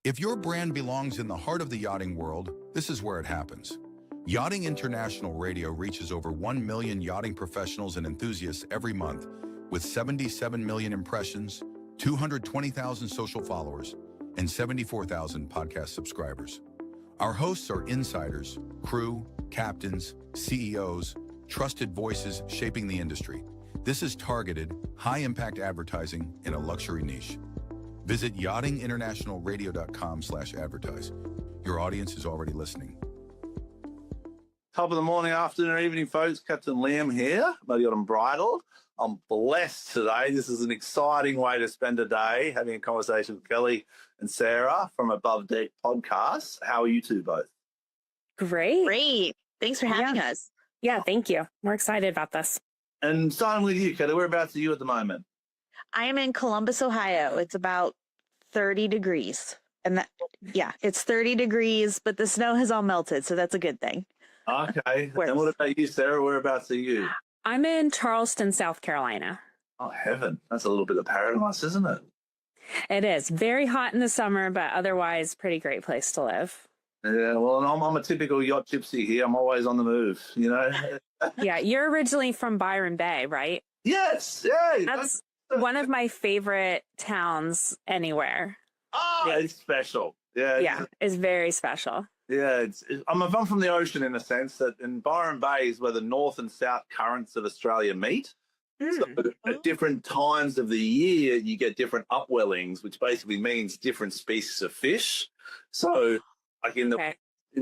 If your brand belongs in the heart of the yachting world, this is where it happens. Yachting International Radio reaches over 1 million yachting professionals and enthusiasts every month, with 77 million impressions, 220,000 social followers, and 74,000 podcast subscribers. Our hosts are insiders, crew, captains, CEOs, trusted voices shaping the industry. This is targeted, high-impact advertising in a luxury niche. Visit yachtinginternationalradio.com/advertise. Your audience is already listening. Top of the morning, afternoon, or evening, folks. Captain Liam here, Muddy and Bridled. I'm blessed today. This is an exciting way to spend a day, having a conversation with Kelli and Sarah from Above Deck Podcast. How are you two both? Great. Thanks for having us. Yeah, thank you. We're excited about this. And starting with you, Kelli, whereabouts are you at the moment? I am in Columbus, Ohio. It's about 30 degrees. And it's 30 degrees, but the snow has all melted, so that's a good thing. Okay. And what about you, Sarah? Whereabouts are you? I'm in Charleston, South Carolina. Oh, heaven. That's a little bit of paradise, isn't it? It is very hot in the summer, but otherwise pretty great place to live. Yeah, well, I'm a typical yacht gypsy here. I'm always on the move, you know? Yeah, you're originally from Byron Bay, right? Yes, yeah. That's one of my favorite towns anywhere. Oh, it's special. Yeah, it's very special. Yeah, I'm from the ocean in a sense that in Byron Bay is where the north and south currents of Australia meet. So at different times of the year, you get different upwellings, which basically means different species of fish. So like in the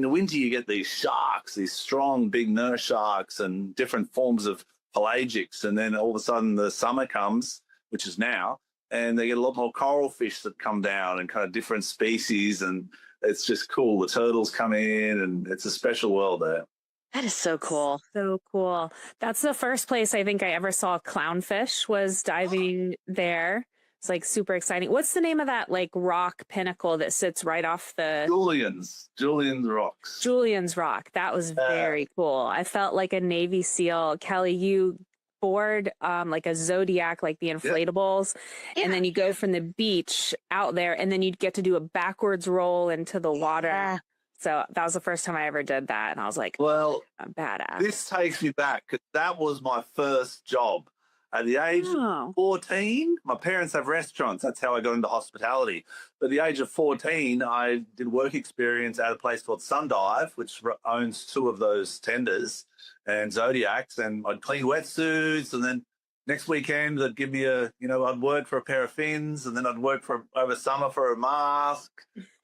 winter, you get these sharks, these strong, big nurse sharks and different forms of pelagics. And then all of a sudden the summer comes, which is now, and they get a lot more coral fish that come down and kind of different species. And it's just cool. The turtles come in and it's a special world there. That is so cool. So cool. That's the first place I think I ever saw clownfish was diving there. It's like super exciting. What's the name of that like rock pinnacle that sits right off the... Julian's Rocks. Julian's Rock. That was very cool. I felt like a Navy SEAL. Kelli, you board like a Zodiac, like the inflatables, and then you go from the beach out there, and then you'd get to do a backwards roll into the water. So that was the first time I ever did that, and I was like, well, I'm badass. This takes me back because that was my first job. At the age of 14, my parents have restaurants. That's how I got into hospitality. But at the age of 14, I did work experience at a place called Sundive, which owns two of those tenders and Zodiacs. And I'd clean wetsuits. And then next weekend, they'd give me I'd work for a pair of fins. And then I'd work over summer for a mask.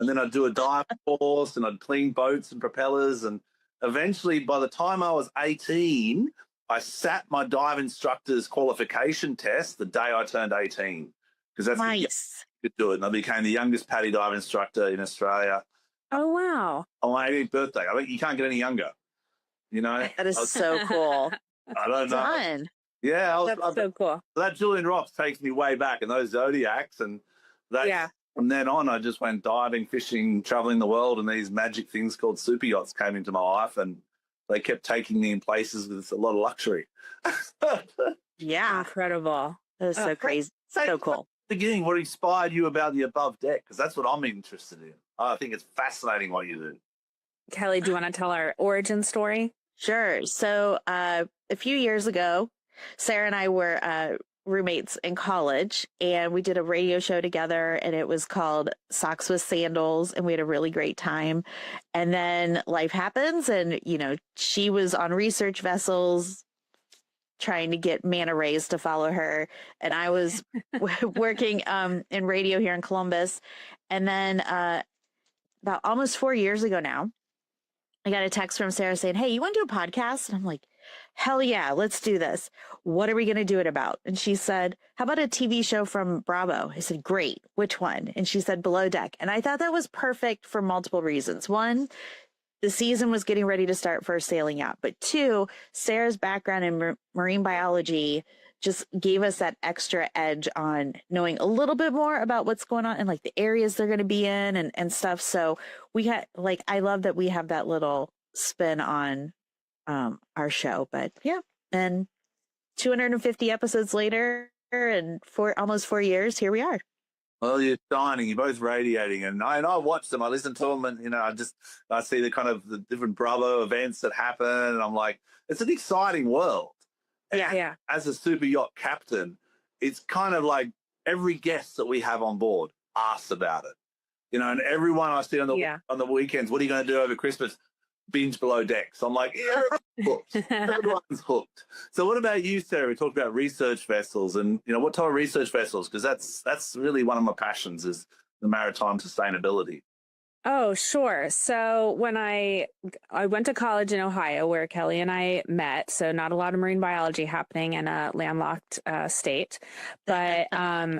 And then I'd do a dive course and I'd clean boats and propellers. And eventually, by the time I was 18, I sat my dive instructor's qualification test the day I turned 18 because that's nice. Could do it. And I became the youngest PADI dive instructor in Australia. Oh, wow. On my 18th birthday. I think you can't get any younger, you know? That is so cool. I don't know. Fun. Yeah. That's so cool. That Julian Rocks takes me way back and those Zodiacs. And from then on, I just went diving, fishing, traveling the world. And these magic things called super yachts came into my life. And they kept taking me in places with a lot of luxury. Yeah. Incredible. That was so crazy. So cool. Beginning, what inspired you about the Above Deck? Because that's what I'm interested in. I think it's fascinating what you do. Kelli, do you want to tell our origin story? Sure. So a few years ago, Sarah and I were roommates in college, and we did a radio show together, and it was called Socks with Sandals, and we had a really great time. And then life happens, and she was on research vessels trying to get manta rays to follow her, and I was working in radio here in Columbus. And then about almost 4 years ago now, I got a text from Sarah saying, "Hey, you want to do a podcast?" And I'm like, "Hell yeah, let's do this. What are we going to do it about?" And she said, "How about a TV show from Bravo?" I said, "Great. Which one?" And she said, "Below Deck." And I thought that was perfect for multiple reasons. One, the season was getting ready to start for a sailing yacht. But two, Sarah's background in marine biology just gave us that extra edge on knowing a little bit more about what's going on and like the areas they're going to be in and stuff. So we had I love that we have that little spin on our show. But yeah, and 250 episodes later and almost 4 years, here we are. Well, you're shining. You're both radiating, and I watch them. I listen to them, and I see the kind of the different Bravo events that happen, and I'm like, it's an exciting world. Yeah, yeah. As a super yacht captain, it's kind of like every guest that we have on board asks about it, and everyone I see on the weekends, what are you going to do over Christmas? Binge below decks. I'm like, yeah, hooked. Everyone's hooked. So what about you, Sarah? We talked about research vessels, and what type of research vessels? Because that's really one of my passions, is the maritime sustainability. Oh, sure. So when I went to college in Ohio, where Kelli and I met, so not a lot of marine biology happening in a landlocked state. But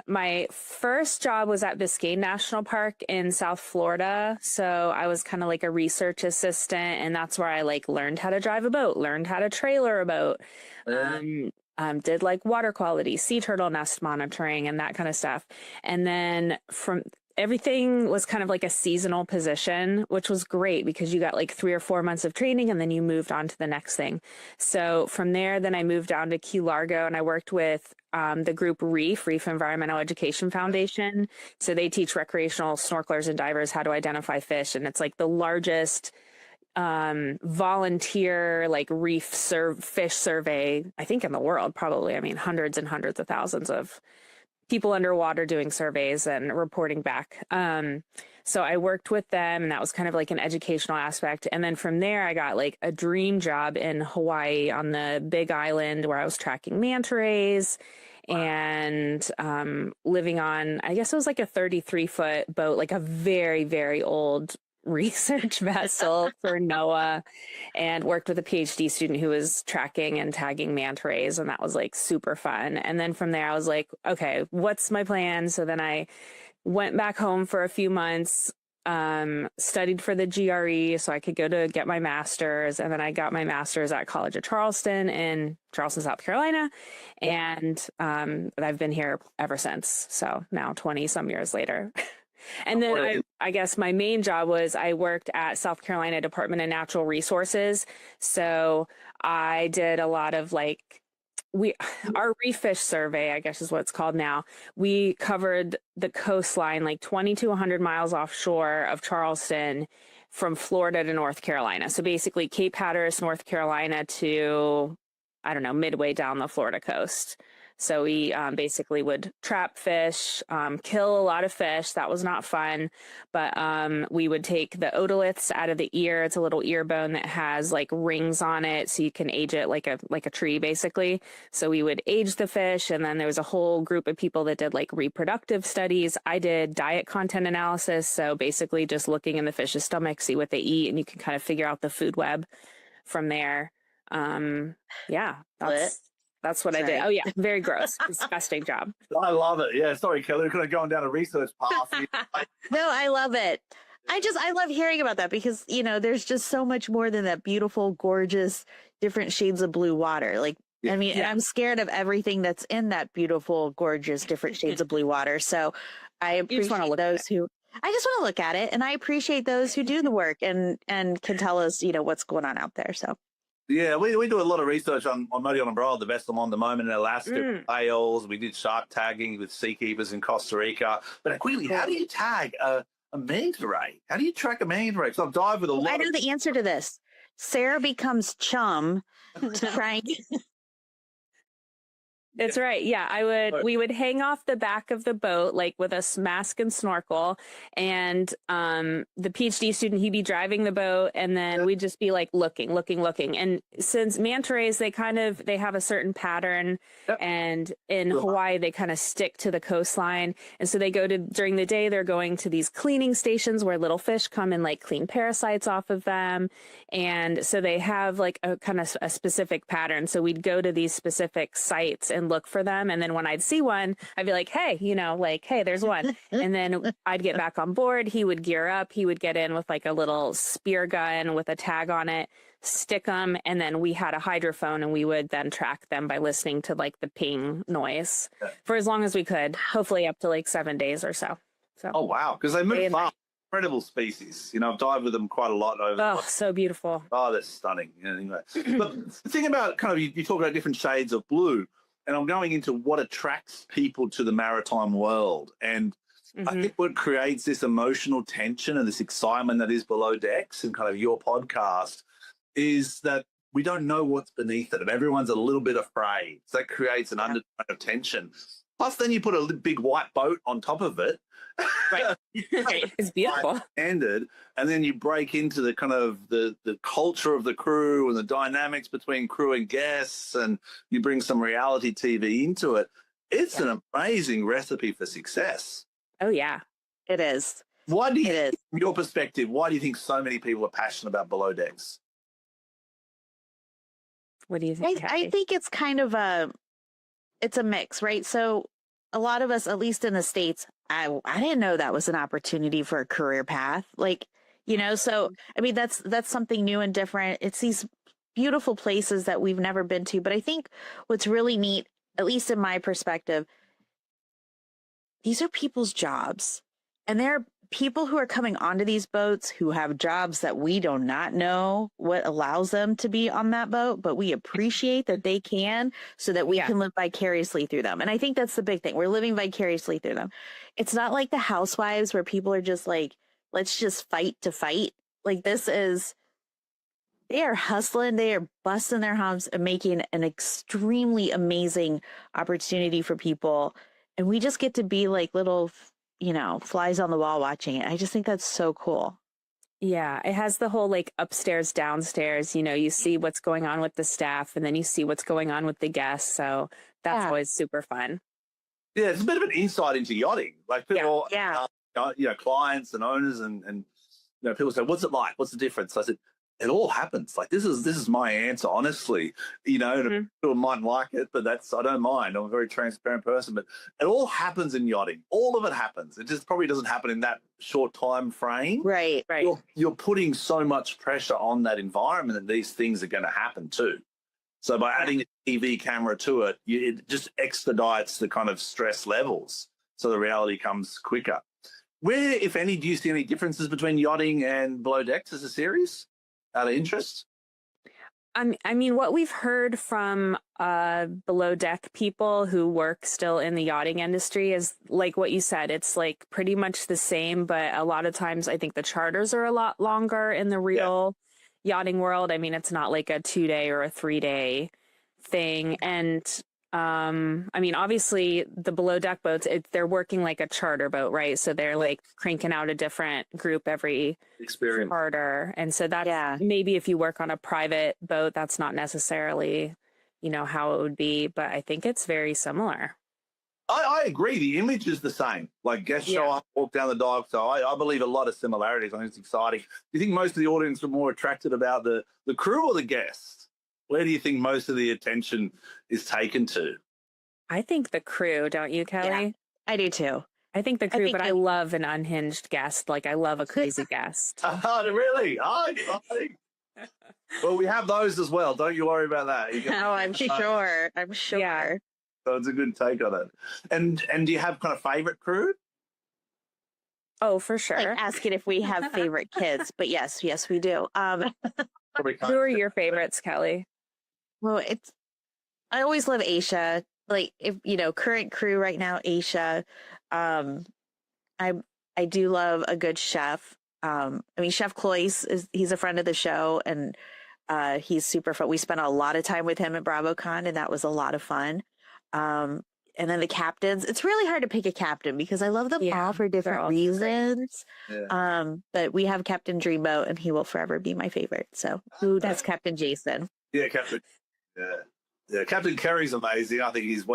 my first job was at Biscayne National Park in South Florida. So I was kind of like a research assistant, and that's where I learned how to drive a boat, learned how to trailer a boat. Did water quality, sea turtle nest monitoring, and that kind of stuff. And then everything was kind of like a seasonal position, which was great because you got 3 or 4 months of training and then you moved on to the next thing. So from there, then I moved down to Key Largo and I worked with the group Reef Environmental Education Foundation. So they teach recreational snorkelers and divers how to identify fish. And it's the largest volunteer reef fish survey, I think, in the world, probably. I mean, hundreds and hundreds of thousands of people underwater doing surveys and reporting back. So I worked with them, and that was kind of an educational aspect. And then from there, I got a dream job in Hawaii on the Big Island, where I was tracking manta rays and living on, I guess it was a 33-foot boat, a very, very old research vessel for NOAA, and worked with a PhD student who was tracking and tagging manta rays, and that was super fun. And then from there I was like, okay, what's my plan? So then I went back home for a few months, studied for the GRE so I could go to get my master's, and then I got my master's at College of Charleston in Charleston, South Carolina, and I've been here ever since. So now 20 some years later. And then I guess my main job was I worked at South Carolina Department of Natural Resources. So I did a lot of our reef fish survey, I guess is what it's called now. We covered the coastline 20 to 100 miles offshore of Charleston from Florida to North Carolina. So basically Cape Hatteras, North Carolina to, I don't know, midway down the Florida coast. So we basically would trap fish, kill a lot of fish. That was not fun. But we would take the otoliths out of the ear. It's a little ear bone that has rings on it, so you can age it like a tree, basically. So we would age the fish. And then there was a whole group of people that did reproductive studies. I did diet content analysis. So basically just looking in the fish's stomach, see what they eat, and you can kind of figure out the food web from there. That's what I did. Oh, yeah. Very gross. Disgusting job. I love it. Yeah. Sorry, Kelly. We're kind of going down a research path. No, I love it. I love hearing about that because, there's just so much more than that beautiful, gorgeous, different shades of blue water. I'm scared of everything that's in that beautiful, gorgeous, different shades of blue water. So I appreciate those who... I just want to look at it, and I appreciate those who do the work and can tell us, what's going on out there. So... Yeah, we do a lot of research on Muddy on Umbrella, the vessel on the moment in Alaska, whales. We did shark tagging with seakeepers in Costa Rica. But quickly, how do you tag a manta ray? How do you track a manta ray? Because I've dived with a lot. I know the answer to this. Sarah becomes chum to try and... That's right. Yeah, we would hang off the back of the boat, with a mask and snorkel, and the PhD student, he'd be driving the boat, and then we'd just be looking. And since manta rays, they have a certain pattern, and in Hawaii, they kind of stick to the coastline. And so during the day, they're going to these cleaning stations where little fish come and clean parasites off of them. And so they have a kind of a specific pattern. So we'd go to these specific sites and look for them. And then when I'd see one, I'd be like, hey, hey, there's one. And then I'd get back on board. He would gear up. He would get in with a little spear gun with a tag on it, stick them. And then we had a hydrophone, and we would then track them by listening to the ping noise for as long as we could, hopefully up to 7 days or so. Oh, wow. Because they move fast. Incredible species. I've dived with them quite a lot over. Oh, so beautiful. Oh, they're stunning. Anyway, but the thing about you talk about different shades of blue, and I'm going into what attracts people to the maritime world. And I think what creates this emotional tension and this excitement that is Below Decks and kind of your podcast is that we don't know what's beneath it and everyone's a little bit afraid. So that creates an undertone of tension. Plus, then you put a big white boat on top of it. Right. It's beautiful. Standard, and then you break into the kind of the culture of the crew and the dynamics between crew and guests, and you bring some reality TV into it. It's an amazing recipe for success. Oh, yeah. It is. Why do you, from your perspective, why do you think so many people are passionate about Below Decks? What do you think? I think it's kind of it's a mix, right? So a lot of us, at least in the States, I didn't know that was an opportunity for a career path. Like, you know, so, I mean, that's something new and different. It's these beautiful places that we've never been to. But I think what's really neat, at least in my perspective, these are people's jobs. And there are people who are coming onto these boats who have jobs that we do not know what allows them to be on that boat, but we appreciate that they can so that we can live vicariously through them. And I think that's the big thing. We're living vicariously through them. It's not like the Housewives where people are just like, let's just fight to fight. Like this is, they are hustling, they are busting their humps and making an extremely amazing opportunity for people. And we just get to be like little, you know, flies on the wall watching it. I just think that's so cool. Yeah, it has the whole like upstairs, downstairs, you know, you see what's going on with the staff and then you see what's going on with the guests. So that's always super fun. Yeah, it's a bit of an insight into yachting. Like people, you know, clients and owners and you know, people say, what's it like? What's the difference? I said, it all happens. Like this is my answer, honestly. You know, people mightn't like it, but I don't mind. I'm a very transparent person, but it all happens in yachting. All of it happens. It just probably doesn't happen in that short time frame. Right. You're putting so much pressure on that environment that these things are going to happen too. So by adding a TV camera to it, it just expedites the kind of stress levels. So the reality comes quicker. Where, if any, do you see any differences between yachting and Below Decks as a series? Out of interest? I mean, what we've heard from below deck people who work still in the yachting industry is like what you said. It's like pretty much the same, but a lot of times I think the charters are a lot longer in the real yachting world. I mean, it's not like a 2-day or a 3-day thing. And I mean, obviously the below deck boats, they're working like a charter boat, right? So they're like cranking out a different group every charter. And so that's maybe if you work on a private boat, that's not necessarily, you know, how it would be, but I think it's very similar. I agree. The image is the same. Like guests show up, walk down the dock. So I believe a lot of similarities. I think it's exciting. Do you think most of the audience are more attracted about the crew or the guests? Where do you think most of the attention is taken to? I think the crew, don't you, Kelly? Yeah, I do too. I think the crew, but I love an unhinged guest. Like I love a crazy guest. Oh, really? Oh, exciting. Well, we have those as well. Don't you worry about that. I'm sure. I'm sure. Yeah. So it's a good take on it. And do you have kind of favorite crew? Oh, for sure. Like asking if we have favorite kids, but yes, we do. Who are your favorites, Kelly? Well, I always love Aisha. Like if you know, current crew right now, Aisha. I do love a good chef. I mean, Chef Cloyce he's a friend of the show, and he's super fun. We spent a lot of time with him at BravoCon, and that was a lot of fun. And then the captains. It's really hard to pick a captain because I love them all for different reasons. Yeah. But we have Captain Dreamboat, and he will forever be my favorite. So that's Captain Jason. Yeah, Captain. Yeah, Captain Kerry's amazing. I think he's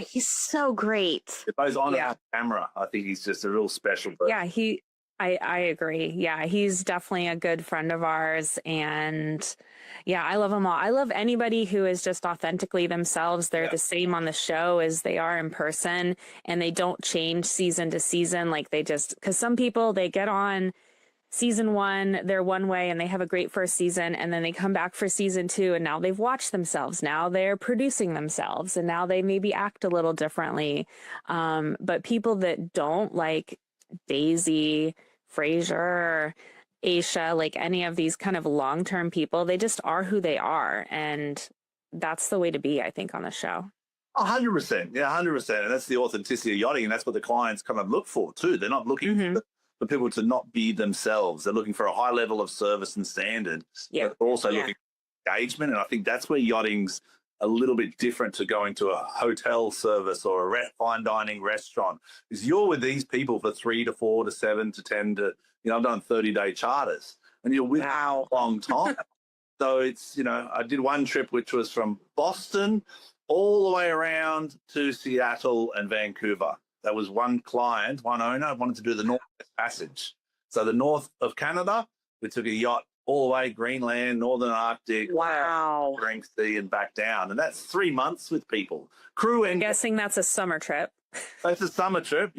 he's so great. If he's on camera, I think he's just a real special person. Yeah, I agree. Yeah, he's definitely a good friend of ours. And yeah, I love them all. I love anybody who is just authentically themselves. They're the same on the show as they are in person, and they don't change season to season. Like because some people, they get on season 1, they're one way and they have a great first season, and then they come back for season 2 and now they've watched themselves. Now they're producing themselves and now they maybe act a little differently. But people that don't, like Daisy, Frasier, Aisha, like any of these kind of long-term people, they just are who they are. And that's the way to be, I think, on the show. 100%. Yeah, 100%. And that's the authenticity of yachting. And that's what the clients kind of look for too. They're not looking for people to not be themselves. They're looking for a high level of service and standard. Yeah. But also looking for engagement. And I think that's where yachting's a little bit different to going to a hotel service or a fine dining restaurant. Because you're with these people for 3 to 4 to 7 to 10 to, I've done 30-day charters. And you're with them a long time. So it's, I did one trip which was from Boston all the way around to Seattle and Vancouver. That was one client, one owner wanted to do the Northwest Passage. So the north of Canada, we took a yacht all the way, Greenland, Northern Arctic, Bering Sea, and back down. And that's 3 months with people. Crew and... I'm guessing that's a summer trip. It's a summer trip,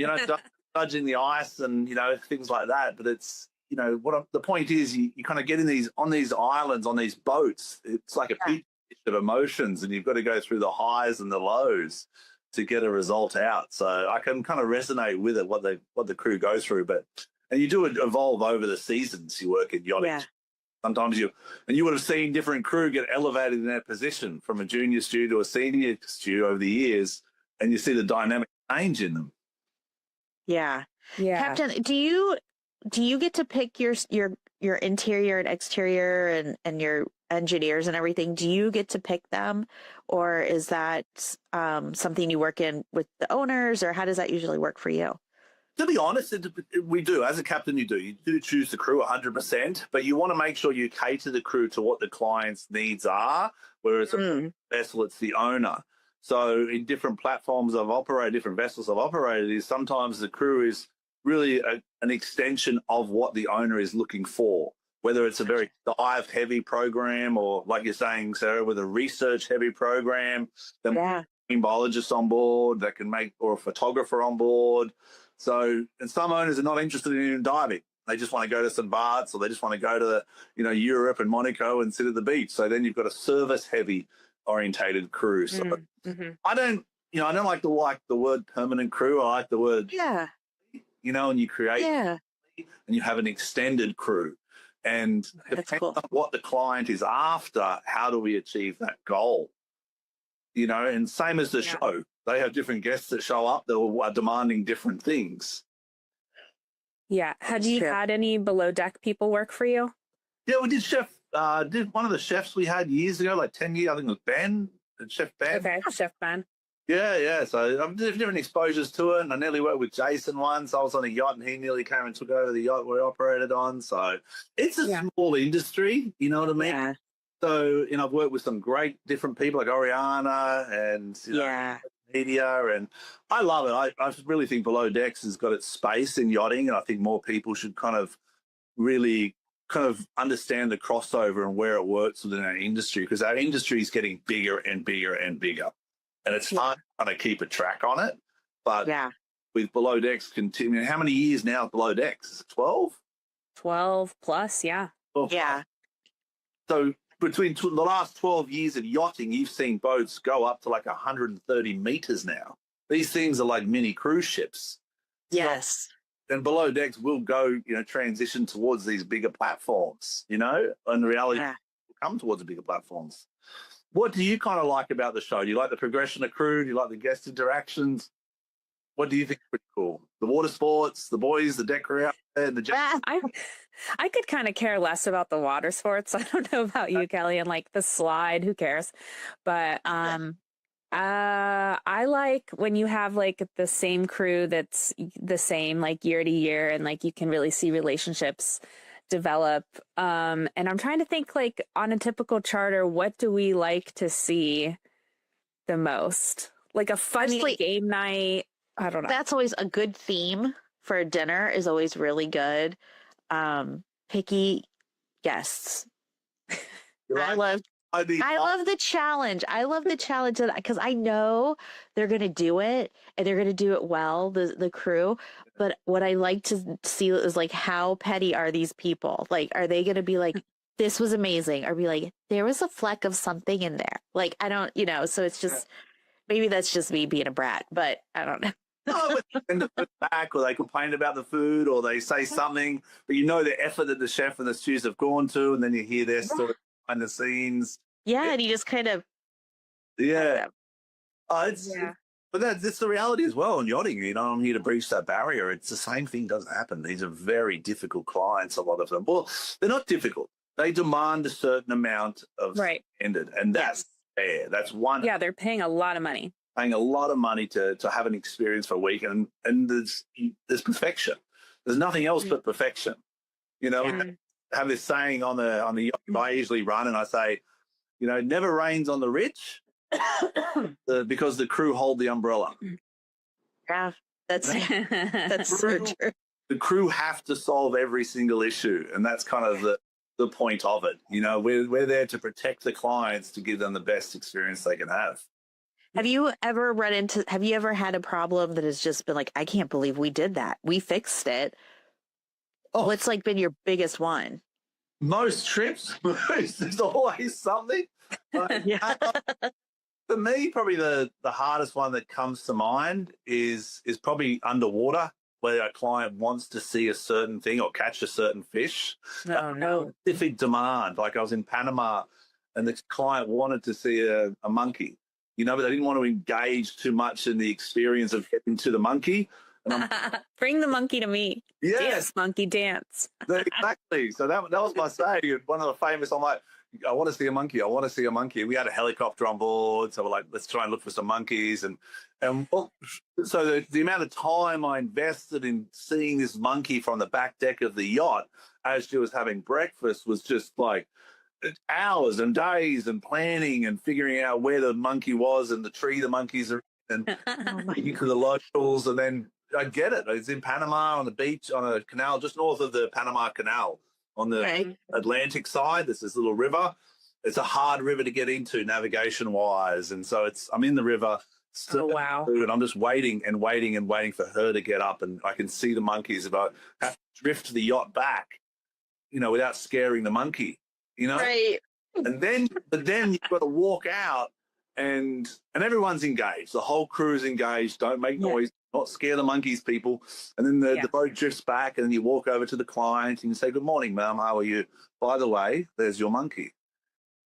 dodging the ice and, things like that. But it's, the point is you kind of get on these islands, on these boats. It's like a peak of emotions, and you've got to go through the highs and the lows to get a result out. So I can kind of resonate with it, what the crew go through. And you do evolve over the seasons you work in yachting. Yeah. Sometimes you would have seen different crew get elevated in their position from a junior stew to a senior stew over the years, and you see the dynamic change in them. Yeah. Yeah. Captain, do you get to pick your interior and exterior and your engineers and everything? Do you get to pick them, or is that something you work in with the owners, or how does that usually work for you? To be honest, we do. As a captain, you do choose the crew 100%, but you want to make sure you cater the crew to what the client's needs are, whereas a vessel, it's the owner. So in different platforms I've operated, different vessels I've operated, is sometimes the crew is really an extension of what the owner is looking for, whether it's a very dive-heavy program or, like you're saying, Sarah, with a research-heavy program, then marine biologists on board that can or a photographer on board. So, and some owners are not interested in diving. They just want to go to St. Bart's, or they just want to go to Europe and Monaco and sit at the beach. So then you've got a service-heavy orientated crew. So I don't like the word permanent crew. I like the word and you create and you have an extended crew. And depending on what the client is after, how do we achieve that goal? And same as the show. They have different guests that show up that are demanding different things. Yeah. Have you had any below deck people work for you? Yeah, we did did one of the chefs we had years ago, like 10 years, I think it was Ben, Chef Ben. Okay, Chef Ben. Yeah. So I've different exposures to it, and I nearly worked with Jason once. I was on a yacht, and he nearly came and took over the yacht we operated on. So it's a small industry, you know what I mean? Yeah. So, I've worked with some great different people like Oriana and media, and I love it. I really think Below Decks has got its space in yachting, and I think more people should really understand the crossover and where it works within our industry, because our industry is getting bigger and bigger and bigger, and it's hard to kind of keep a track on it. But with Below Decks, how many years now is Below Decks? 12? 12 plus, yeah. 12 yeah. So between the last 12 years of yachting, you've seen boats go up to like 130 meters now. These things are like mini cruise ships. Yes. And Below Decks will go, transition towards these bigger platforms, and the reality will come towards the bigger platforms. What do you kind of like about the show? Do you like the progression of crew? Do you like the guest interactions? What do you think is pretty cool? The water sports, the boys, the deck crew out there, the I could kind of care less about the water sports. I don't know about you, Kelly, and like the slide, who cares? But I like when you have like the same crew that's the same like year to year, and like you can really see relationships develop. And I'm trying to think, like, on a typical charter, what do we like to see the most? Like a funny game night. I don't know. That's always a good theme for a dinner, is always really good. Picky guests. I love the challenge. I love the challenge because I know they're going to do it, and they're going to do it well, the crew. But what I like to see is like, how petty are these people? Like, are they going to be like, this was amazing, or be like, there was a fleck of something in there? Like, I don't, so it's just, maybe that's just me being a brat, but I don't know. No, and they put back, or they complain about the food, or they say something, but the effort that the chef and the stews have gone to, and then you hear their story behind the scenes. Yeah, and you just kind of But that's the reality as well in yachting. You know, I'm here to breach that barrier. It's the same thing doesn't happen. These are very difficult clients, a lot of them. Well, they're not difficult. They demand a certain amount of standard, and that's fair. That's one. Yeah, they're paying a lot of money. Paying a lot of money to have an experience for a week, and there's perfection. There's nothing else but perfection. You know, we have this saying on the yacht I usually run, and I say, you know, it never rains on the rich. Because the crew hold the umbrella. Yeah, that's so true. The crew have to solve every single issue, and that's kind of the point of it. You know, we're there to protect the clients, to give them the best experience they can have. Have you ever had a problem that has just been like, I can't believe we did that, we fixed it? What's like been your biggest one? Most trips, there's always something. For me, probably the hardest one that comes to mind is probably underwater, where a client wants to see a certain thing or catch a certain fish. Oh, no. Specific demand. Like I was in Panama and the client wanted to see a monkey, you know, but they didn't want to engage too much in the experience of getting to the monkey. Bring the monkey to me. Yes. Dance, monkey, dance. Exactly. So that was my saying. One of the famous, I'm like, I want to see a monkey. I want to see a monkey. We had a helicopter on board, so we're like, let's try and look for some monkeys. And well, so the amount of time I invested in seeing this monkey from the back deck of the yacht as she was having breakfast was just like hours and days and planning and figuring out where the monkey was and the tree the monkeys are in, and speaking to the locals. And then I get it. It's in Panama on the beach on a canal just north of the Panama Canal. On the Atlantic side, there's this little river. It's a hard river to get into navigation-wise. And so I'm in the river. And I'm just waiting and waiting and waiting for her to get up. And I can see the monkeys. If I have to drift the yacht back, you know, without scaring the monkey, you know? Right. But then you've got to walk out and everyone's engaged. The whole crew is engaged. Don't make noise. Not scare the monkeys, people. And then the boat drifts back, and then you walk over to the client and you say, good morning, ma'am, how are you? By the way, there's your monkey,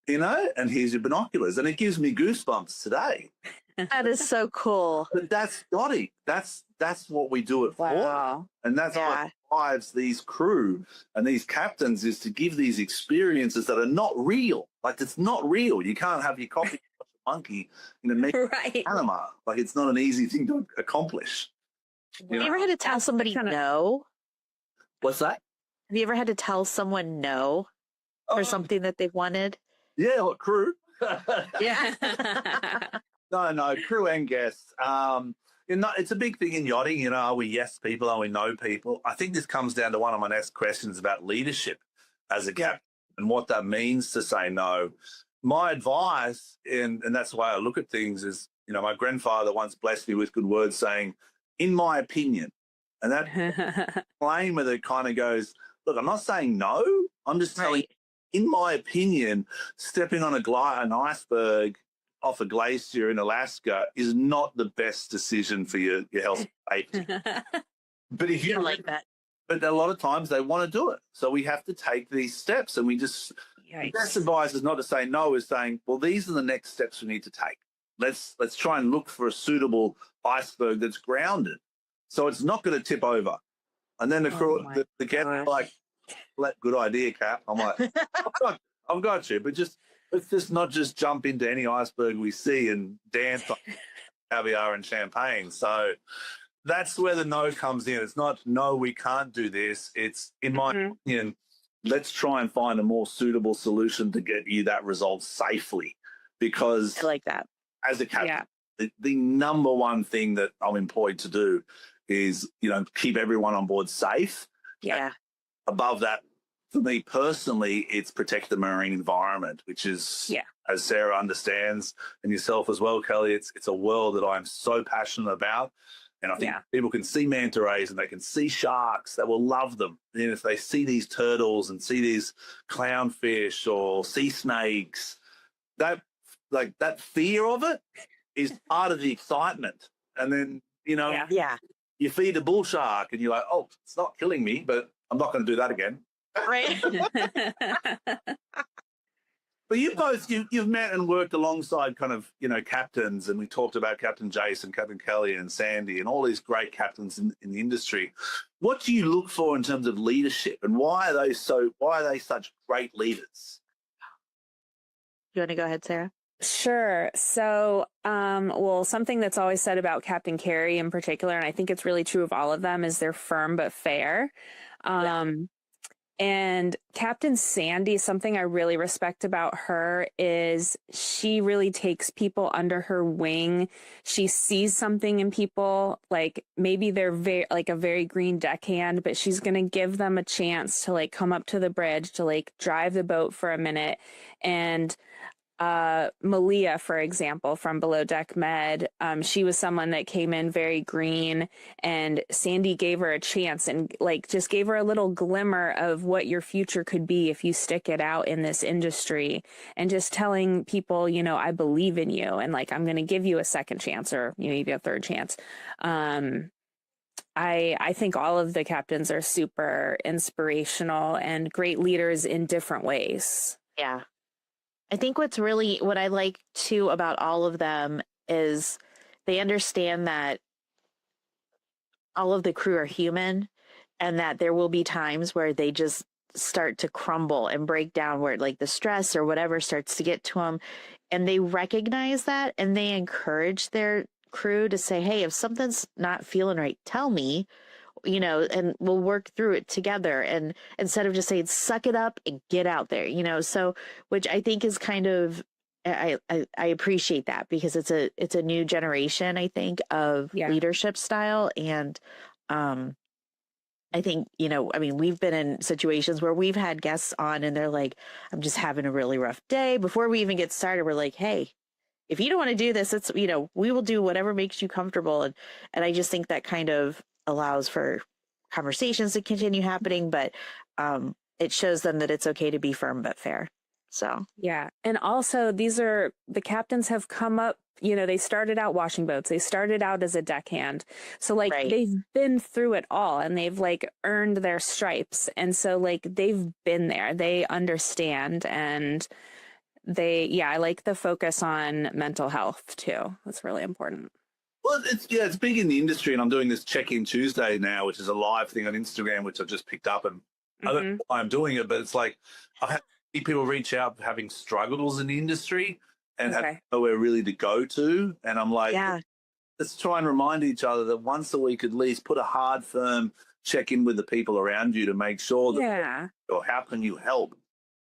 you know, and here's your binoculars. And it gives me goosebumps today. That is so cool. But that's yachting. That's what we do it for. And that's what drives these crew and these captains, is to give these experiences that are not real. Like, it's not real. You can't have your coffee monkey in a Panama. Like, it's not an easy thing to accomplish. Have you ever had to tell somebody no? What's that? Have you ever had to tell someone no for something that they've wanted? Yeah, what, crew? Yeah. No, crew and guests. It's a big thing in yachting. You know, are we yes people? Are we no people? I think this comes down to one of my next questions about leadership as a captain and what that means to say no. My advice, and that's the way I look at things, is, you know, my grandfather once blessed me with good words saying, in my opinion. And that disclaimer that kind of goes, look, I'm not saying no. I'm just telling you, in my opinion, stepping on an iceberg off a glacier in Alaska is not the best decision for your health and safety. But if you like that. But a lot of times they want to do it. So we have to take these steps, and we just... The best advice is not to say no, is saying, well, these are the next steps we need to take. Let's try and look for a suitable iceberg that's grounded, so it's not going to tip over. And then the guest like, good idea, Cap. I'm like, I've got you, but let's just not just jump into any iceberg we see and dance on caviar and champagne. So that's where the no comes in. It's not, no, we can't do this. It's, in my opinion, let's try and find a more suitable solution to get you that result safely. Because I like that. As a captain, the number one thing that I'm employed to do is, you know, keep everyone on board safe. Yeah. And above that, for me personally, it's protect the marine environment, which is, as Sarah understands, and yourself as well, Kelly, it's a world that I'm so passionate about. And I think people can see manta rays and they can see sharks that will love them. And if they see these turtles and see these clownfish or sea snakes, that fear of it is part of the excitement. And then, you know, you feed a bull shark and you're like, oh, it's not killing me, but I'm not going to do that again. Right. But you both, you've met and worked alongside kind of, captains, and we talked about Captain Jason, Captain Kelly and Sandy and all these great captains in the industry. What do you look for in terms of leadership, and why are they such great leaders? You want to go ahead, Sarah? Sure. So, well, something that's always said about Captain Carey in particular, and I think it's really true of all of them, is they're firm but fair. And Captain Sandy, something I really respect about her is she really takes people under her wing. She sees something in people, like maybe they're a very green deckhand, but she's going to give them a chance to like come up to the bridge, to like drive the boat for a minute. And Malia, for example, from Below Deck Med, she was someone that came in very green, and Sandy gave her a chance and like just gave her a little glimmer of what your future could be if you stick it out in this industry, and just telling people, I believe in you, and like I'm going to give you a second chance, or maybe a third chance. I think all of the captains are super inspirational and great leaders in different ways. Yeah. I think what I like too about all of them is they understand that all of the crew are human, and that there will be times where they just start to crumble and break down, where like the stress or whatever starts to get to them. And they recognize that, and they encourage their crew to say, hey, if something's not feeling right, tell me, and we'll work through it together. And instead of just saying, suck it up and get out there, so, which I think is kind of, I appreciate that, because it's a new generation, I think, of leadership style. And, I think, we've been in situations where we've had guests on and they're like, I'm just having a really rough day. Before we even get started, we're like, hey, if you don't want to do this, it's, we will do whatever makes you comfortable. And I just think that kind of allows for conversations to continue happening, but it shows them that it's okay to be firm but fair. So yeah. And also the captains have come up, they started out washing boats, they started out as a deckhand, so like they've been through it all, and they've like earned their stripes, and so like they've been there, they understand. And I like the focus on mental health too. That's really important. Well, it's big in the industry, and I'm doing this Check-In Tuesday now, which is a live thing on Instagram, which I've just picked up, and I don't know why I'm doing it, but it's like I've had people reach out having struggles in the industry and have nowhere really to go to, and I'm like, let's try and remind each other that once a week at least, put a hard, firm check-in with the people around you to make sure that, or how can you help,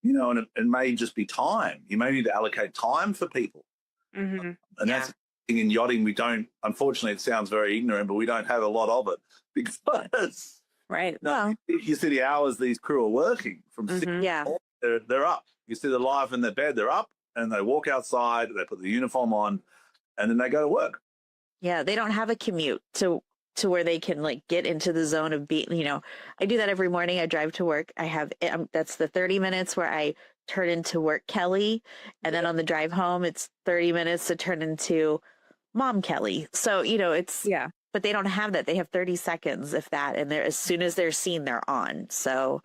and it may just be time. You may need to allocate time for people, and that's in yachting. We don't, unfortunately, it sounds very ignorant, but we don't have a lot of it, because you see the hours these crew are working from 6 they're up. You see the live in their bed, they're up, and they walk outside, they put the uniform on, and then they go to work. Yeah, they don't have a commute to where they can like get into the zone of being, I do that every morning. I drive to work. I have, that's the 30 minutes where I turn into work Kelly, and then on the drive home, it's 30 minutes to turn into mom Kelly. So, it's, but they don't have that. They have 30 seconds, if that, and as soon as they're seen, they're on. So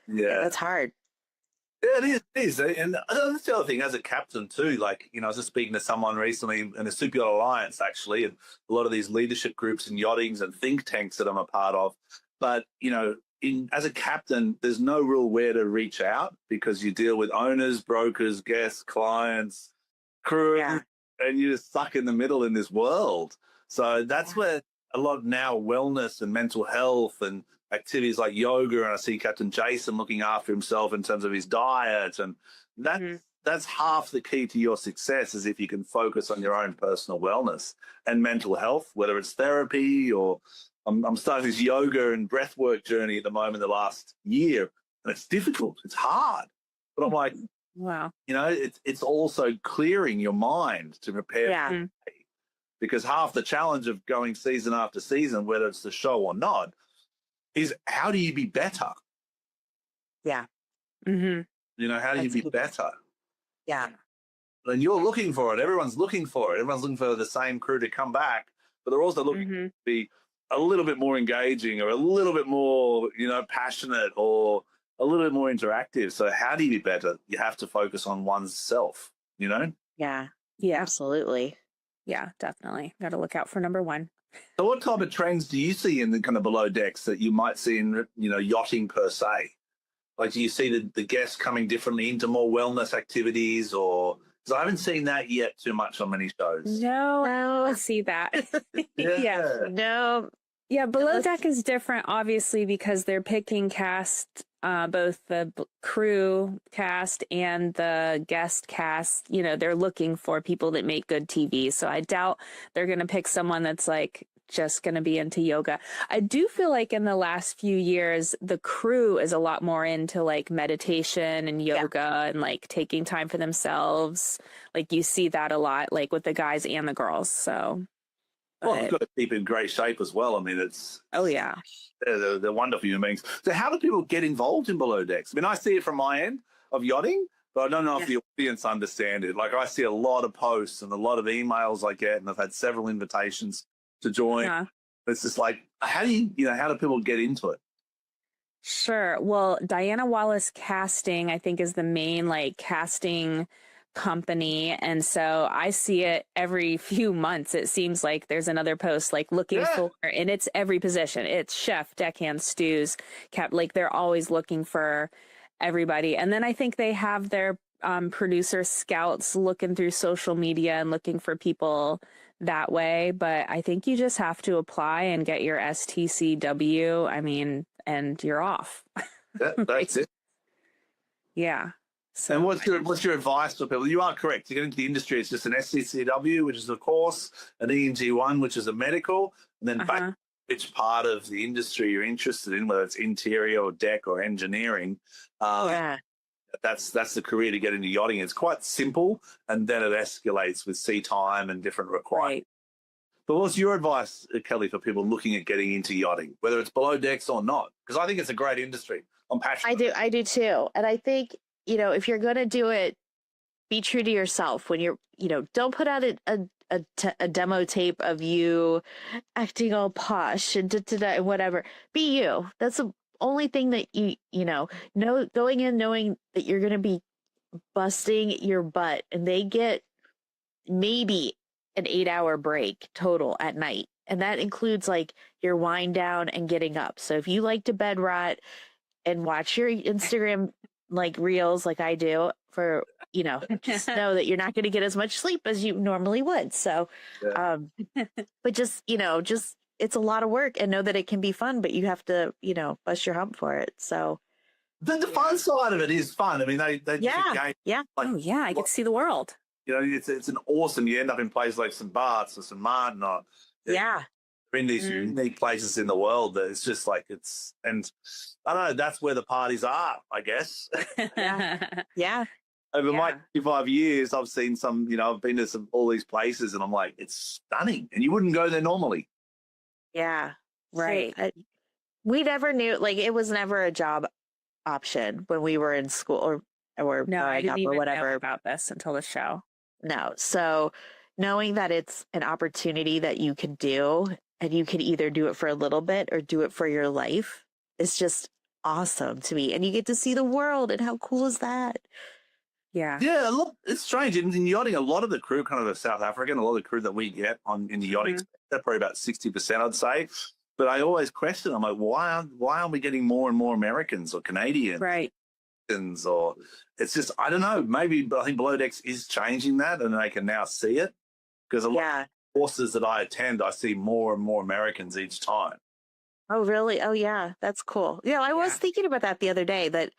that's hard. Yeah, it is. And that's the other thing, as a captain too, like, I was just speaking to someone recently in a Super Yacht Alliance, actually, and a lot of these leadership groups and yachtings and think tanks that I'm a part of. But, as a captain, there's no real where to reach out, because you deal with owners, brokers, guests, clients, crew, and you're just stuck in the middle in this world. So that's where a lot now wellness and mental health and activities like yoga, and I see Captain Jason looking after himself in terms of his diet, and that's half the key to your success, is if you can focus on your own personal wellness and mental health, whether it's therapy or I'm starting this yoga and breathwork journey at the moment, the last year, and it's difficult, it's hard, but I'm like, wow, it's also clearing your mind to prepare because half the challenge of going season after season, whether it's the show or not, is how do you be better? Yeah. How do you be better? Yeah. And you're looking for it. Everyone's looking for it. Everyone's looking for the same crew to come back, but they're also looking to be a little bit more engaging, or a little bit more, passionate, or, a little bit more interactive. So how do you be better? You have to focus on oneself, you know? Yeah, Yeah. absolutely. Yeah, definitely. Got to look out for number one. So what type of trends do you see in the kind of below decks that you might see in, you know, yachting per se? Like, do you see the guests coming differently into more wellness activities, or because I haven't seen that yet too much on many shows? No, I No, don't see that. Yeah. no. Yeah, below deck is different, obviously, because they're picking cast, both the crew cast and the guest cast. You know, they're looking for people that make good TV. So I doubt they're going to pick someone that's like just going to be into yoga. I do feel like in the last few years, the crew is a lot more into like meditation and yoga and like taking time for themselves. Like you see that a lot, like with the guys and the girls. So. Well, they've got to keep in great shape as well. I mean, yeah. They're wonderful human beings. So how do people get involved in below decks? I mean, I see it from my end of yachting, but I don't know if the audience understand it. Like I see a lot of posts and a lot of emails I get, and I've had several invitations to join. Yeah. It's just like, how do how do people get into it? Sure. Well, Diana Wallace Casting, I think, is the main like casting company. And so I see it every few months. It seems like there's another post like looking for, and it's every position. It's chef, deckhand, stews, like they're always looking for everybody. And then I think they have their producer scouts looking through social media and looking for people that way. But I think you just have to apply and get your STCW. I mean, and you're off. That's it. Yeah. So and what's your advice for people? You are correct. To get into the industry, it's just an SCCW, which is a course, an ENG1, which is a medical, and then back which part of the industry you're interested in, whether it's interior or deck or engineering. That's the career to get into yachting. It's quite simple, and then it escalates with sea time and different requirements. Right. But what's your advice, Kelly, for people looking at getting into yachting, whether it's below decks or not? Because I think it's a great industry. I'm passionate. I do too. And I think, if you're going to do it, be true to yourself. When you're, don't put out a demo tape of you acting all posh and and whatever. Be you. That's the only thing that you know, going in knowing that you're going to be busting your butt, and they get maybe an 8-hour break total at night. And that includes like your wind down and getting up. So if you like to bed rot and watch your Instagram like reels like I do for, just know that you're not going to get as much sleep as you normally would. So, but just it's a lot of work, and know that it can be fun, but you have to, bust your hump for it. So the fun side of it is fun. I mean, they yeah. Like, I get to see the world. It's an awesome, you end up in places like St. Bart's or St. Martin or in these unique places in the world that it's just like and I don't know, that's where the parties are, I guess. Yeah. Over my 25 years, I've seen some, I've been to all these places, and I'm like, it's stunning, and you wouldn't go there normally. Yeah. Right. So, we never knew, like, it was never a job option when we were in school or no, I didn't even whatever know about this until the show. No. So knowing that it's an opportunity that you can do, and you can either do it for a little bit or do it for your life, is just awesome to me. And you get to see the world, and how cool is that? Yeah. Yeah, look, it's strange. In yachting, a lot of the crew kind of are South African. A lot of the crew that we get in the yachting, they're probably about 60%, I'd say. But I always question, I'm like, why aren't we getting more and more Americans or Canadians? Right. Or it's just, I don't know, maybe, I think Below Decks is changing that, and they can now see it. Because a lot of courses that I attend, I see more and more Americans each time. Oh, really? Oh, yeah. That's cool. I was thinking about that the other day, that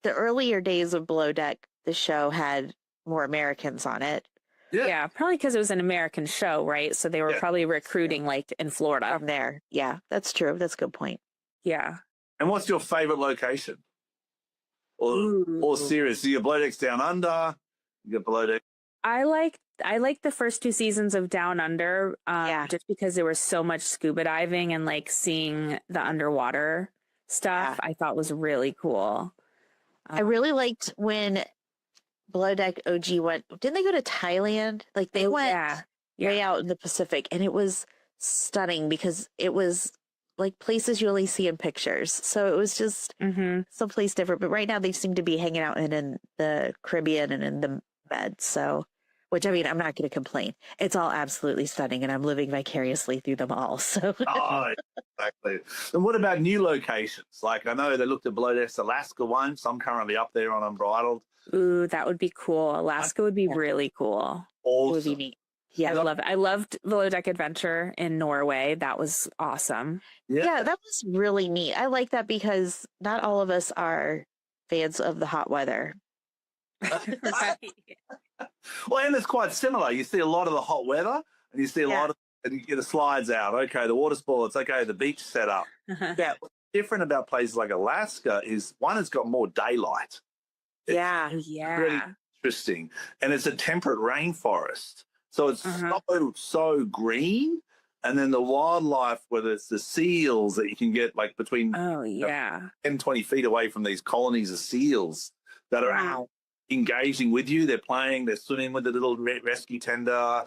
the earlier days of Below Deck, the show had more Americans on it. Yeah, probably because it was an American show, right? So they were probably recruiting like in Florida. From there. Yeah, that's true. That's a good point. Yeah. And what's your favorite location? Or series? So you got Below Decks Down Under, you got Below Deck. I like the first 2 seasons of Down Under, just because there was so much scuba diving and like seeing the underwater stuff. I thought was really cool. I really liked when Below Deck OG went. Didn't they go to Thailand? Like they went way out in the Pacific, and it was stunning because it was like places you only see in pictures. So it was just someplace different. But right now they seem to be hanging out in the Caribbean and in the Med. So, which I mean, I'm not going to complain. It's all absolutely stunning, and I'm living vicariously through them all. So, Oh, exactly. And what about new locations? Like I know they looked at Below Decks Alaska once. I'm currently up there on Unbridled. Ooh, that would be cool. Alaska would be really cool. it would be Awesome. neat. Yeah, I love it. I loved Below Deck Adventure in Norway. That was awesome. Yeah, that was really neat. I like that because not all of us are fans of the hot weather. Right. Well, and it's quite similar. You see a lot of the hot weather, and you see a lot of, and you get the slides out. Okay, the water sports. Okay, the beach setup. Yeah, what's different about places like Alaska is one, it's got more daylight. Yeah. Yeah. Really interesting, and it's a temperate rainforest, so it's so green. And then the wildlife, whether it's the seals that you can get like between 10, 20 feet away from these colonies of seals that are engaging with you. They're playing, they're swimming with the little rescue tender,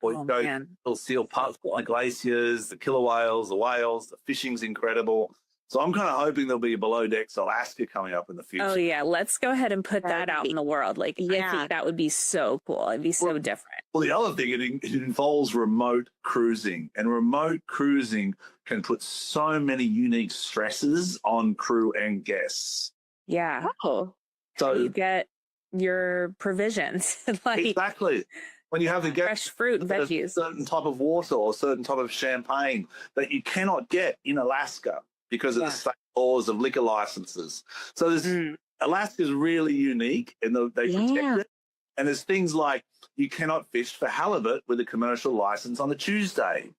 or you go little seal pups on the glaciers, the killer whales, the fishing's incredible. So I'm kind of hoping there'll be a Below Decks Alaska coming up in the future. Oh yeah, let's go ahead and put that out in the world. Like, I think that would be so cool. It'd be so different. Well, the other thing, it involves remote cruising, and remote cruising can put so many unique stresses on crew and guests. Yeah. Oh. So you get your provisions. Like, exactly. When you have to get fresh fruit and veggies, a certain type of water or a certain type of champagne that you cannot get in Alaska because of the state laws of liquor licenses. So there's Alaska is really unique in that they protect it. And there's things like you cannot fish for halibut with a commercial license on a Tuesday.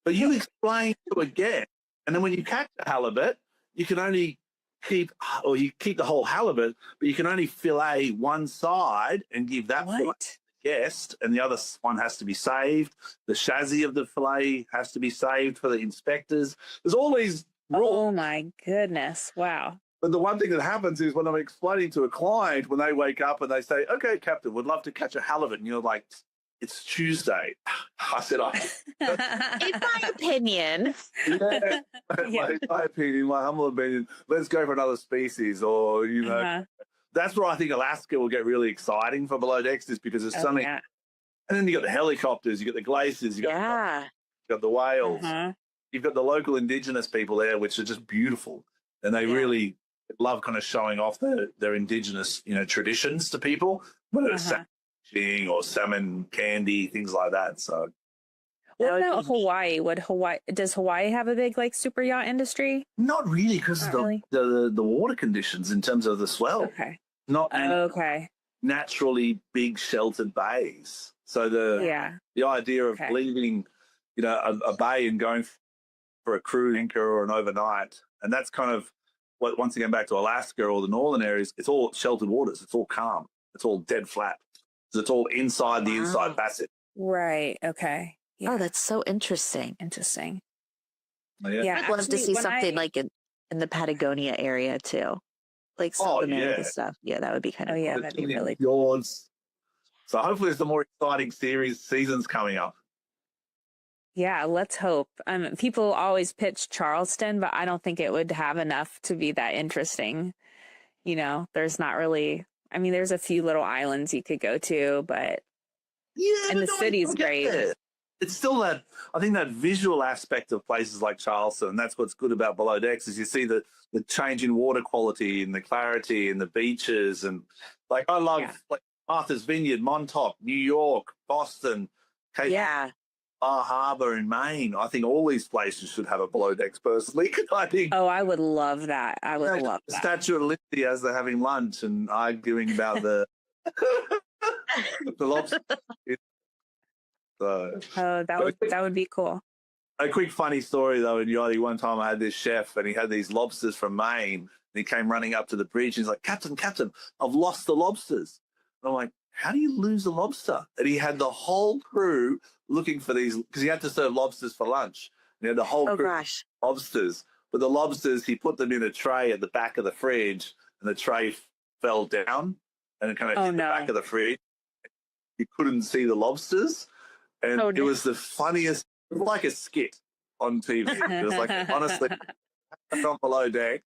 But you explain to a guest, and then when you catch a halibut, you can only keep the whole halibut, but you can only fillet one side and give that fillet to the guest, and the other one has to be saved. The chassis of the fillet has to be saved for the inspectors. There's all these rules. Oh my goodness. Wow. But the one thing that happens is when I'm explaining to a client, when they wake up and they say, "Okay, Captain, would love to catch a halibut," and you're like, "It's Tuesday." I said, in my opinion. My humble opinion, let's go for another species, or, that's where I think Alaska will get really exciting for Below Decks, is because there's something. And then you got the helicopters, you got the glaciers, you got the whales, you've got the local indigenous people there, which are just beautiful. And they really love kind of showing off their indigenous, traditions to people, whether it's salmon fishing or salmon candy, things like that. So, what about Hawaii? Does Hawaii have a big super yacht industry? Not really, because of the water conditions in terms of the swell. Okay. Not naturally big sheltered bays. So the idea of leaving, a bay and going for a cruise anchor or an overnight, and that's kind of what, once again, back to Alaska or the northern areas, it's all sheltered waters. It's all calm. It's all dead flat. So it's all inside the inside passage. Right. Okay. Yeah. Oh, that's so interesting. Interesting. Yeah, I'd love to see something like in the Patagonia area too, like South America stuff. Yeah, that would be kind of cool. That'd be really cool. Yours. So hopefully there's some more exciting seasons coming up. Yeah, let's hope. People always pitch Charleston, but I don't think it would have enough to be that interesting. There's not really. I mean, there's a few little islands you could go to, but and the city's great. It's still that, I think, that visual aspect of places like Charleston. That's what's good about Below Decks, is you see the change in water quality and the clarity and the beaches. And I love Martha's Vineyard, Montauk, New York, Boston, Bar Harbor in Maine. I think all these places should have a Below Decks, personally. I think. Oh, I would love that. I would love that. Statue of Liberty as they're having lunch and arguing about the lobster. So, that would be cool. A quick funny story though, in yachting, one time I had this chef and he had these lobsters from Maine, and he came running up to the bridge and he's like, Captain, I've lost the lobsters. And I'm like, how do you lose a lobster? And he had the whole crew looking for these, because he had to serve lobsters for lunch. And he had the whole crew of lobsters. But the lobsters, he put them in a tray at the back of the fridge, and the tray fell down and it kind of hit the back of the fridge. You couldn't see the lobsters. And it was the funniest, like a skit. on TV. It was like, honestly, on below deck,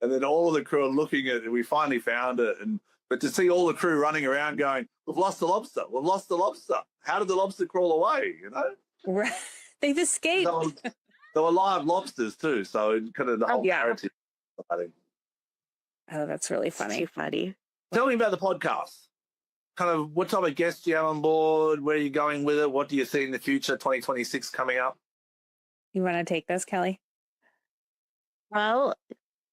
and then all of the crew are looking at it. We finally found it, but to see all the crew running around going, "We've lost the lobster. We've lost the lobster. How did the lobster crawl away?" You know, Right. They've escaped. They were live lobsters too, so kind of the whole narrative. Oh, that's really funny. Too funny. Tell me about the podcast. Kind of what type of guests do you have on board? Where are you going with it? What do you see in the future, 2026 coming up? You want to take this, Kelly? Well,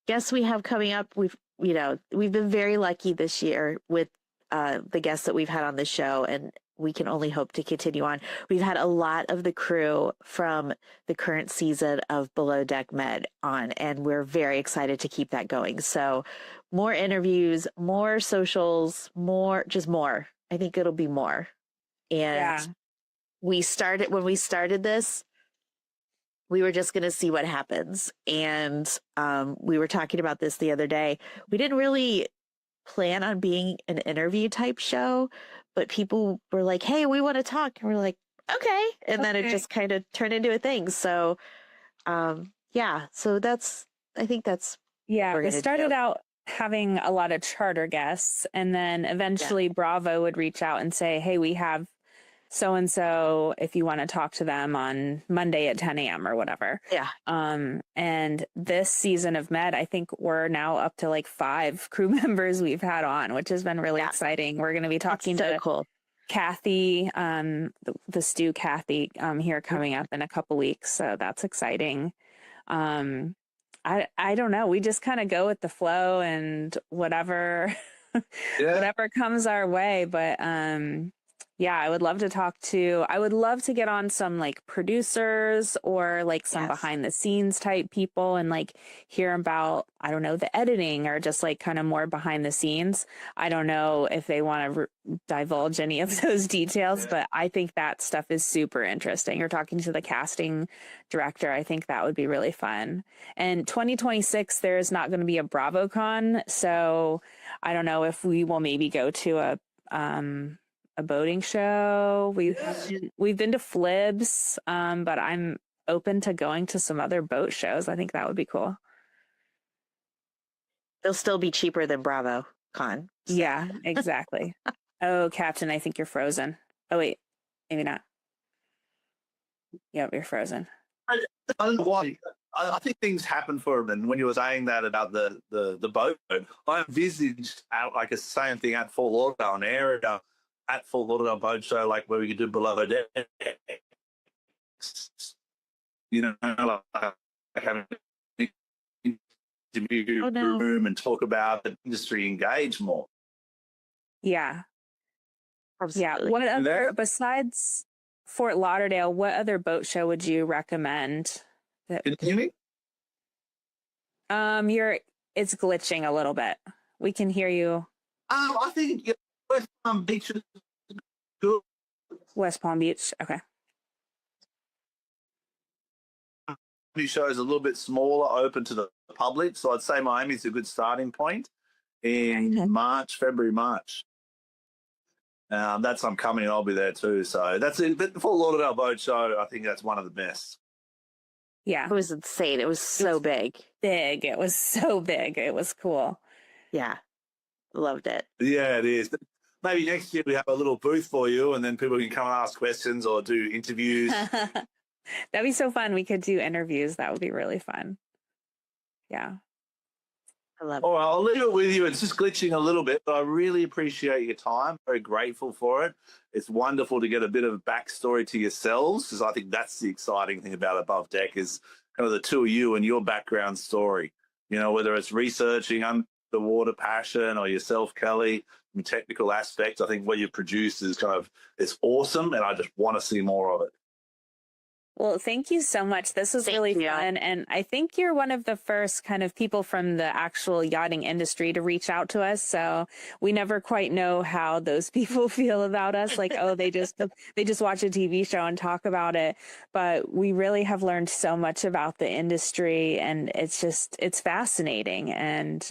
guests we have coming up, we've been very lucky this year with the guests that we've had on the show, and we can only hope to continue on. We've had a lot of the crew from the current season of Below Deck Med on, and we're very excited to keep that going. So more interviews, more socials, more. I think it'll be more. And when we started this, we were just going to see what happens. And we were talking about this the other day. We didn't really plan on being an interview type show, but people were like, "Hey, we want to talk." And we're like, "Okay." And then it just kind of turned into a thing. So, so I think that's we started out having a lot of charter guests, and then eventually Bravo would reach out and say, "Hey, we have so-and-so if you want to talk to them on Monday at 10 a.m. or whatever." Yeah. And this season of Med, I think we're now up to like 5 crew members we've had on, which has been really exciting. We're going to be talking to Kathy, the Stew Kathy, here coming up in a couple weeks. So that's exciting. I don't know. We just kind of go with the flow and whatever, whatever comes our way. But, I would love to get on some like producers or like some behind the scenes type people and like hear about, I don't know, the editing or just like kind of more behind the scenes. I don't know if they want to divulge any of those details, but I think that stuff is super interesting. Or talking to the casting director, I think that would be really fun. And 2026, there is not going to be a BravoCon. So I don't know if we will maybe go to a boating show. We've been to Flibs, but I'm open to going to some other boat shows. I think that would be cool. They'll still be cheaper than Bravo Con. So. Yeah, exactly. Oh, Captain, I think you're frozen. Oh wait, maybe not. Yep, you're frozen. I don't know why. I think things happen for him. And when you were saying that about the boat, I envisaged like a same thing at Fort Lauderdale, an area at Fort Lauderdale boat show, like where we could do Below Deck, like having an interview room and talk about the industry, engage more. Yeah. Absolutely. Yeah. What other, besides Fort Lauderdale, what other boat show would you recommend? Can you hear me? It's glitching a little bit. We can hear you. I think West Palm Beach is good. West Palm Beach. Okay. New show is a little bit smaller, open to the public. So I'd say Miami's a good starting point in February, March. I'm coming. I'll be there too. So that's it. But the Fort Lauderdale boat show, I think that's one of the best. Yeah. It was insane. It was so big. It was so big. It was cool. Yeah. Loved it. Yeah, it is. Maybe next year we have a little booth for you and then people can come and ask questions or do interviews. That'd be so fun. We could do interviews. That would be really fun. Yeah. I love it. All right, I'll leave it with you. It's just glitching a little bit, but I really appreciate your time. Very grateful for it. It's wonderful to get a bit of backstory to yourselves, because I think that's the exciting thing about Above Deck is kind of the two of you and your background story. You know, whether it's researching underwater passion or yourself, Kelly, from technical aspects, I think what you produce is it's awesome, and I just want to see more of it. Well, thank you so much. This was really fun. And I think you're one of the first kind of people from the actual yachting industry to reach out to us. So we never quite know how those people feel about us. Like, oh, they just watch a TV show and talk about it. But we really have learned so much about the industry, and it's fascinating. And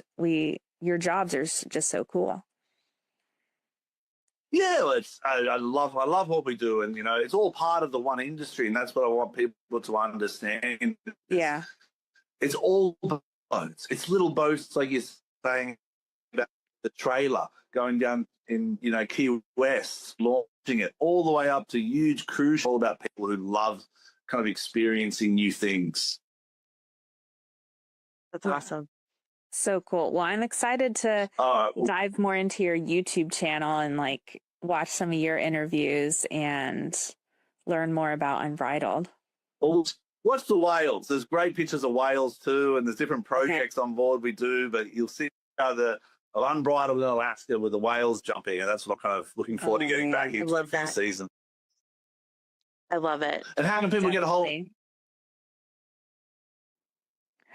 your jobs are just so cool. Yeah, well, I love what we do, and it's all part of the one industry, and that's what I want people to understand. Yeah, it's all boats. It's little boats, like you're saying about the trailer going down in Key West, launching it all the way up to huge cruise. All about people who love kind of experiencing new things. That's awesome. so cool. Well, I'm excited to dive more into your YouTube channel and like watch some of your interviews and learn more about Unbridled. Watch the whales. There's great pictures of whales too, and there's different projects on board we do, but you'll see the Unbridled in Alaska with the whales jumping, and that's what I'm kind of looking forward to getting back into for the season. I love it. And how can people get a hold?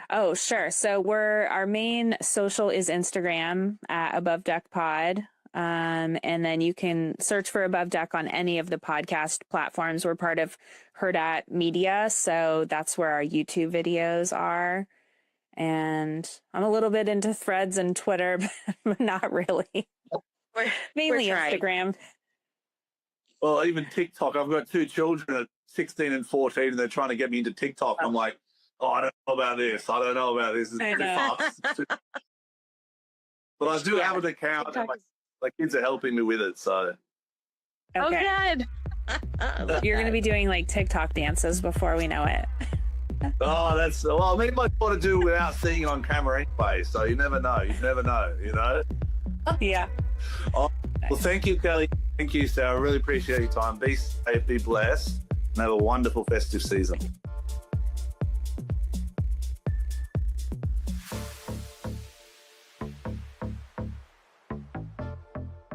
Oh, sure. So our main social is Instagram at Above Deck Pod. And then you can search for Above Deck on any of the podcast platforms. We're part of Hurrdat Media, so that's where our YouTube videos are. And I'm a little bit into Threads and Twitter, but not really. Mainly Instagram. Well, even TikTok. I've got 2 children at 16 and 14, and they're trying to get me into TikTok. I'm like, I don't know about this. I don't know about this. It's pretty fast. But I do have an account, and my kids are helping me with it. So. Okay. Oh, good. You're going to be doing like TikTok dances before we know it. I mean, my daughter do without seeing it on camera anyway. So you never know. Yeah. Well, thank you, Kelly. Thank you, Sarah. I really appreciate your time. Be safe, be blessed, and have a wonderful festive season.